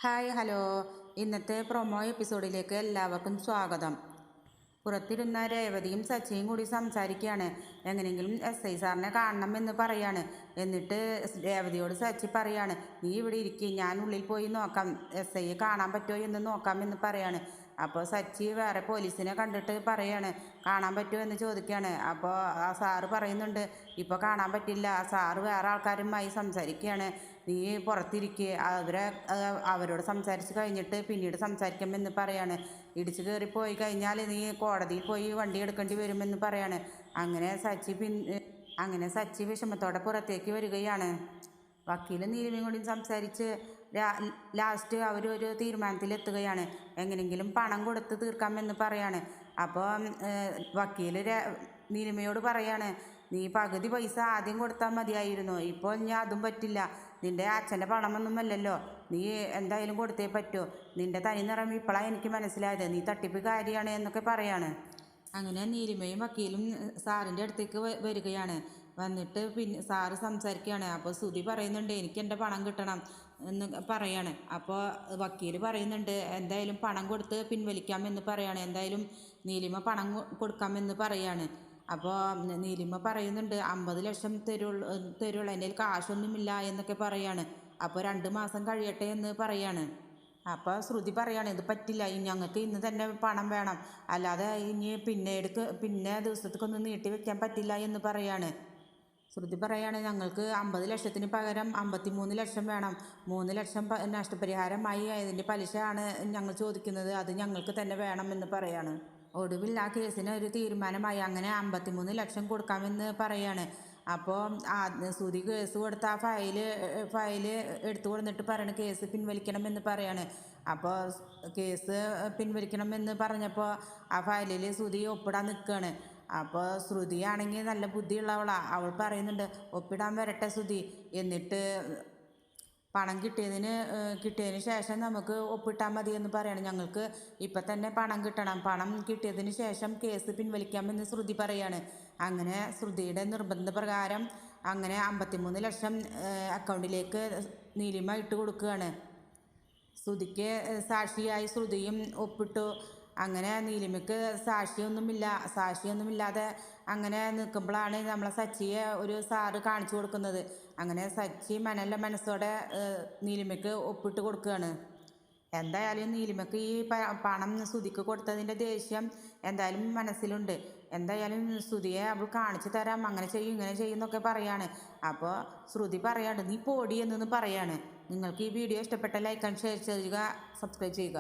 Hi hello. ഇന്നത്തെ promo എപ്പിസോഡിലേക്ക് എല്ലാവർക്കും സ്വാഗതം. പുറത്തിരുന്ന രേവതിയും സച്ചിയും കൂടി സംസാരിക്കുകയാണ്. എങ്ങനെയെങ്കിലും SI സാറിനെ കാണണം എന്ന് പറയാണ്. എന്നിട്ട് രേവതിയോട് സച്ചി പറയാണ്, നീ ഇവിടെ ഇരിക്കും, ഞാൻ ഉള്ളിൽ പോയി നോക്കാം, SIയെ കാണാൻ പറ്റുമോ എന്ന് നോക്കാം എന്ന് പറയാണ്. അപ്പോൾ സച്ചി വേറെ പോലീസിനെ കണ്ടിട്ട് പറയാണ്, കാണാൻ പറ്റുമോ എന്ന് ചോദിക്കുകയാണ്. അപ്പോൾ ആ സാറ് പറയുന്നുണ്ട്, ഇപ്പോൾ കാണാൻ പറ്റില്ല, സാറ് വേറെ ആൾക്കാരുമായി സംസാരിക്കുകയാണ്, നീ പുറത്തിരിക്കുക, അവരോട് സംസാരിച്ച് കഴിഞ്ഞിട്ട് പിന്നീട് സംസാരിക്കാമെന്ന് പറയാണ്. ഇടിച്ചു കയറി പോയി കഴിഞ്ഞാൽ നീ കോടതിയിൽ പോയി വണ്ടി എടുക്കേണ്ടി വരുമെന്ന് പറയാണ്. അങ്ങനെ സച്ചി വിഷമത്തോടെ പുറത്തേക്ക് വരികയാണ്. വക്കീലും നീലിമയും കൂടി സംസാരിച്ച് ലാസ്റ്റ് അവരൊരു തീരുമാനത്തിലെത്തുകയാണ്. എങ്ങനെയെങ്കിലും പണം കൊടുത്ത് തീർക്കാമെന്ന് പറയാണ്. അപ്പോൾ വക്കീൽ നീലിമയോട് പറയാണ്, നീ പകുതി പൈസ ആദ്യം കൊടുത്താൽ മതിയായിരുന്നു, ഇപ്പോൾ ഞാൻ അതും പറ്റില്ല, നിൻ്റെ അച്ഛൻ്റെ പണമൊന്നുമല്ലല്ലോ, നീ എന്തായാലും കൊടുത്തേ പറ്റൂ, നിൻ്റെ തനി നിറം ഇപ്പോഴാണ് എനിക്ക് മനസ്സിലായത്, നീ തട്ടിപ്പുകാരിയാണ് എന്നൊക്കെ പറയാണ്. അങ്ങനെ നീലിമയും വക്കീലും സാറിൻ്റെ അടുത്തേക്ക് വരികയാണ്. വന്നിട്ട് പിന്നെ സാറ് സംസാരിക്കുകയാണ്. അപ്പോൾ ശ്രുതി പറയുന്നുണ്ട്, എനിക്ക് എൻ്റെ പണം കിട്ടണം എന്ന് പറയാണ്. അപ്പോൾ വക്കീൽ പറയുന്നുണ്ട്, എന്തായാലും പണം കൊടുത്ത് പിൻവലിക്കാമെന്ന് പറയാണ്. എന്തായാലും നീലിമ പണം കൊടുക്കാമെന്ന് പറയാണ്. അപ്പോൾ നീലിമ പറയുന്നുണ്ട്, 50 ലക്ഷം തരുള്ളൂ, എൻ്റെ കയ്യിൽ കാശൊന്നുമില്ല എന്നൊക്കെ പറയാണ്. അപ്പോൾ 2 മാസം കഴിയട്ടെ എന്ന് പറയാണ്. അപ്പോൾ ശ്രുതി പറയാണ്, ഇത് പറ്റില്ല, ഞങ്ങൾക്ക് ഇന്ന് തന്നെ പണം വേണം, അല്ലാതെ ഇനി പിന്നെ ദിവസത്തേക്കൊന്നും നീട്ടി വെക്കാൻ പറ്റില്ല എന്ന് പറയാണ്. ശ്രുതി പറയാണ്, ഞങ്ങൾക്ക് 50 ലക്ഷത്തിന് പകരം 53 ലക്ഷം വേണം, 3 ലക്ഷം നഷ്ടപരിഹാരമായി അതിൻ്റെ പലിശയാണ് ഞങ്ങൾ ചോദിക്കുന്നത്, അത് ഞങ്ങൾക്ക് തന്നെ വേണമെന്ന് പറയാണ്. ഒടുവിൽ ആ കേസിന് ഒരു തീരുമാനമായി. അങ്ങനെ 53 ലക്ഷം കൊടുക്കാമെന്ന് പറയാണ്. അപ്പോൾ ശ്രുതി കേസ് കൊടുത്ത ആ ഫയല് എടുത്തു കൊടുത്തിട്ട് പറയണ കേസ് പിൻവലിക്കണമെന്ന് പറയാണ്. അപ്പോൾ കേസ് പിൻവലിക്കണമെന്ന് പറഞ്ഞപ്പോൾ ആ ഫയലിൽ ശ്രുതി ഒപ്പിടാൻ നിൽക്കുകയാണ്. അപ്പോൾ ശ്രുതിയാണെങ്കിൽ നല്ല ബുദ്ധിയുള്ളവളാണ്, അവൾ പറയുന്നുണ്ട്, ഒപ്പിടാൻ വരട്ടെ ശ്രുതി, എന്നിട്ട് പണം കിട്ടിയതിന് ശേഷം നമുക്ക് ഒപ്പിട്ടാൽ മതി എന്ന് പറയണം, ഞങ്ങൾക്ക് ഇപ്പം തന്നെ പണം കിട്ടണം, പണം കിട്ടിയതിന് ശേഷം കേസ് പിൻവലിക്കാമെന്ന് ശ്രുതി പറയാണ്. അങ്ങനെ ശ്രുതിയുടെ നിർബന്ധപ്രകാരം അങ്ങനെ 53 ലക്ഷം അക്കൗണ്ടിലേക്ക് നീലിമ ഇട്ട് കൊടുക്കുകയാണ്. ശ്രുതിക്ക് സാക്ഷിയായി ശ്രുതിയും ഒപ്പിട്ടു. അങ്ങനെ നീലിമയ്ക്ക് സാക്ഷിയൊന്നുമില്ലാതെ അങ്ങനെ നിൽക്കുമ്പോഴാണ് നമ്മളെ സച്ചിയെ ഒരു സാറ് കാണിച്ചു കൊടുക്കുന്നത്. അങ്ങനെ സച്ചി മനസ്സോടെ നീലിമയ്ക്ക് ഒപ്പിട്ട് കൊടുക്കുകയാണ്. എന്തായാലും നീലിമയ്ക്ക് ഈ പണം ശ്രുതിക്ക് കൊടുത്തതിൻ്റെ ദേഷ്യം എന്തായാലും മനസ്സിലുണ്ട്. എന്തായാലും ശ്രുതിയെ അവൾ കാണിച്ചു തരാം, അങ്ങനെ ചെയ്യും ഇങ്ങനെ ചെയ്യും എന്നൊക്കെ പറയാണ്. അപ്പോൾ ശ്രുതി പറയാണ്ട്, നീ പോടി എന്നൊന്ന് പറയാണ്. നിങ്ങൾക്ക് ഈ വീഡിയോ ഇഷ്ടപ്പെട്ട ലൈക്ക് ആൻഡ് ഷെയർ ചെയ്യുക, സബ്സ്ക്രൈബ് ചെയ്യുക.